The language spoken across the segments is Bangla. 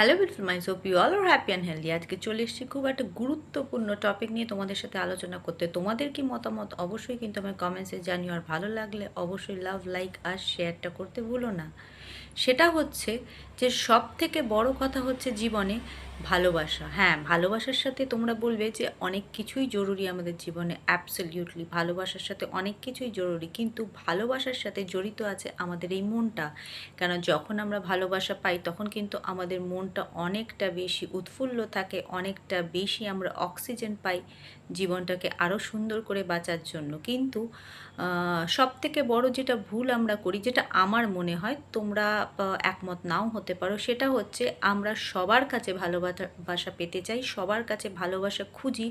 Hello beautiful minds, hope you all are happy and healthy. আজকে চলে এসেছি খুব একটা গুরুত্বপূর্ণ টপিক নিয়ে তোমাদের সাথে আলোচনা করতে। তোমাদের কি মতামত অবশ্যই কিন্তু আমার কমেন্টসে জানিও, আর ভালো লাগলে অবশ্যই লাভ, লাইক আর শেয়ারটা করতে ভুলো না। সেটা হচ্ছে যে সব থেকে বড় কথা হচ্ছে জীবনে ভালোবাসা। হ্যাঁ, ভালোবাসার সাথে তোমরা বলবে যে অনেক কিছুই জরুরি আমাদের জীবনে, অ্যাবসলিউটলি ভালোবাসার সাথে অনেক কিছুই জরুরি, কিন্তু ভালোবাসার সাথে জড়িত আছে আমাদের এই মনটা। কেন, যখন আমরা ভালোবাসা পাই তখন কিন্তু আমাদের মনটা অনেকটা বেশি উৎফুল্ল থাকে, অনেকটা বেশি আমরা অক্সিজেন পাই জীবনটাকে আরও সুন্দর করে বাঁচার জন্য। কিন্তু সব থেকে বড় যেটা ভুল আমরা করি, যেটা আমার মনে হয়, তোমরা একমত নাও হতে পারো, সেটা হচ্ছে আমরা সবার কাছে ভালোবাসা পেতে চাই, সবার কাছে ভালোবাসা খুঁজি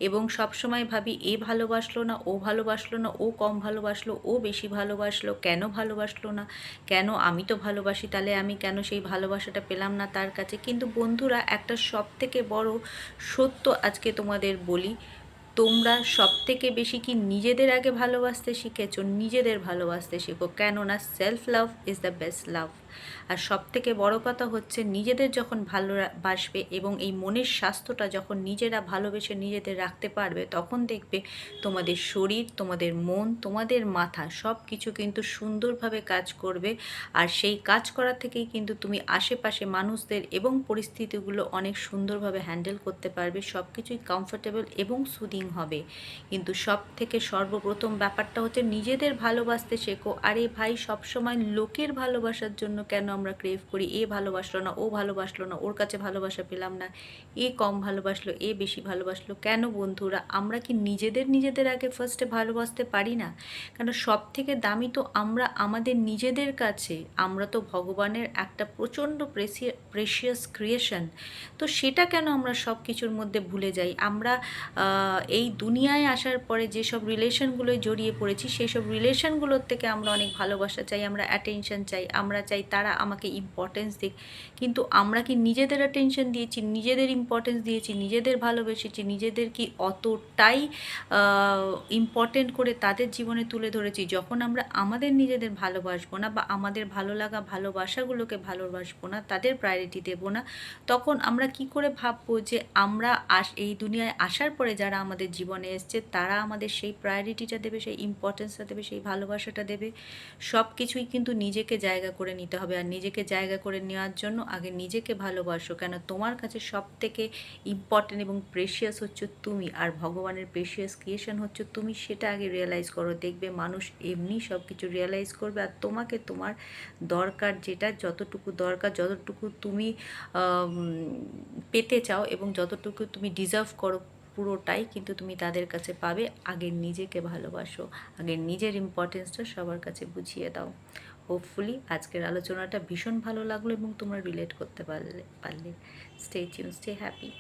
এবং সবসময় ভাবি এ ভালোবাসলো না, ও ভালোবাসলো না, ও কম ভালোবাসলো, ও বেশি ভালোবাসলো, কেন ভালোবাসলো না, কেন আমি তো ভালোবাসি, তাহলে আমি কেন সেই ভালোবাসাটা পেলাম না তার কাছে। কিন্তু বন্ধুরা, একটা সব থেকে বড় সত্য আজকে তোমাদের বলি, তোমরা সবথেকে বেশি কি নিজেদের আগে ভালোবাসতে শিখেছো? নিজেদের ভালোবাসতে শেখো, কেননা self love is the best love. আর সবথেকে বড় কথা হচ্ছে নিজেদের যখন ভালোবাসবে এবং এই মনের স্বাস্থ্যটা যখন নিজেরা ভালোবেসে নিজেদের রাখতে পারবে, তখন দেখবে তোমাদের শরীর, তোমাদের মন, তোমাদের মাথা সব কিছু কিন্তু সুন্দরভাবে কাজ করবে। আর সেই কাজ করা থেকেই কিন্তু তুমি আশেপাশে মানুষদের এবং পরিস্থিতিগুলো অনেক সুন্দরভাবে হ্যান্ডেল করতে পারবে, সব কিছুই কমফোর্টেবল এবং সুদিং হবে। কিন্তু সব থেকে সর্বপ্রথম ব্যাপারটা হচ্ছে নিজেদের ভালোবাসতে শেখো। আরে ভাই, সবসময় লোকের ভালোবাসার জন্য কেন আমরা ক্রেভ করি? এ ভালোবাসলো না, ও ভালোবাসলো না, ওর কাছে ভালোবাসা পেলাম না, এ কম ভালোবাসলো, এ বেশি ভালোবাসলো, কেন বন্ধুরা? আমরা কি নিজেদের আগে ফার্স্টে ভালোবাসতে পারি না? কেন, সব থেকে দামি তো আমরা আমাদের নিজেদের কাছে। আমরা তো ভগবানের একটা প্রচণ্ড প্রেশিয়াস ক্রিয়েশন। তো সেটা কেন আমরা সব কিছুর মধ্যে ভুলে যাই? আমরা এই দুনিয়ায় আসার পরে যেসব রিলেশনগুলোয় জড়িয়ে পড়েছি, সেই সব রিলেশনগুলোর থেকে আমরা অনেক ভালোবাসা চাই, আমরা অ্যাটেনশন চাই, আমরা চাই তারা আমাকে ইম্পর্টেন্স দিক। কিন্তু আমরা কি নিজেদের অ্যাটেনশন দিয়েছি, নিজেদের ইম্পর্টেন্স দিয়েছি, নিজেদের ভালোবেসেছি, নিজেদের কি অতটাই ইম্পর্টেন্ট করে তাদের জীবনে তুলে ধরেছি? যখন আমরা আমাদের নিজেদের ভালোবাসবো না, বা আমাদের ভালো লাগা ভালোবাসাগুলোকে ভালোবাসবো না, তাদের প্রায়োরিটি দেবো না, তখন আমরা কি করে ভাববো যে আমরা এই দুনিয়ায় আসার পরে যারা আমাদের জীবনে এসছে তারা আমাদের সেই প্রায়োরিটিটা দেবে, সেই ইম্পর্টেন্সটা দেবে, সেই ভালোবাসাটা দেবে? সব কিছুই কিন্তু নিজেকে জায়গা করে নিতে হবে। আর নিজেকে জায়গা করে নেওয়ার জন্য আগে নিজেকে ভালোবাসো। কেন, তোমার কাছে সব থেকে ইম্পর্টেন্ট এবং প্রেশিয়াস হচ্ছে তুমি, আর ভগবানের প্রেশিয়াস ক্রিয়েশন হচ্ছে তুমি। সেটা আগে রিয়েলাইজ করো, দেখবে মানুষ এমনি সব কিছু রিয়েলাইজ করবে। আর তোমাকে তোমার দরকার যেটা, যতটুকু দরকার, যতটুকু তুমি পেতে চাও এবং যতটুকু তুমি ডিজার্ভ করো, পুরোটাই কিন্তু তুমি তাদের কাছে পাবে। আগে নিজেকে ভালোবাসো, আগে নিজের ইম্পর্টেন্সটা সবার কাছে বুঝিয়ে দাও। হোপফুলি আজকের আলোচনাটা ভীষণ ভালো লাগলো এবং তোমরা রিলেট করতে পারলে। Stay tune, stay happy.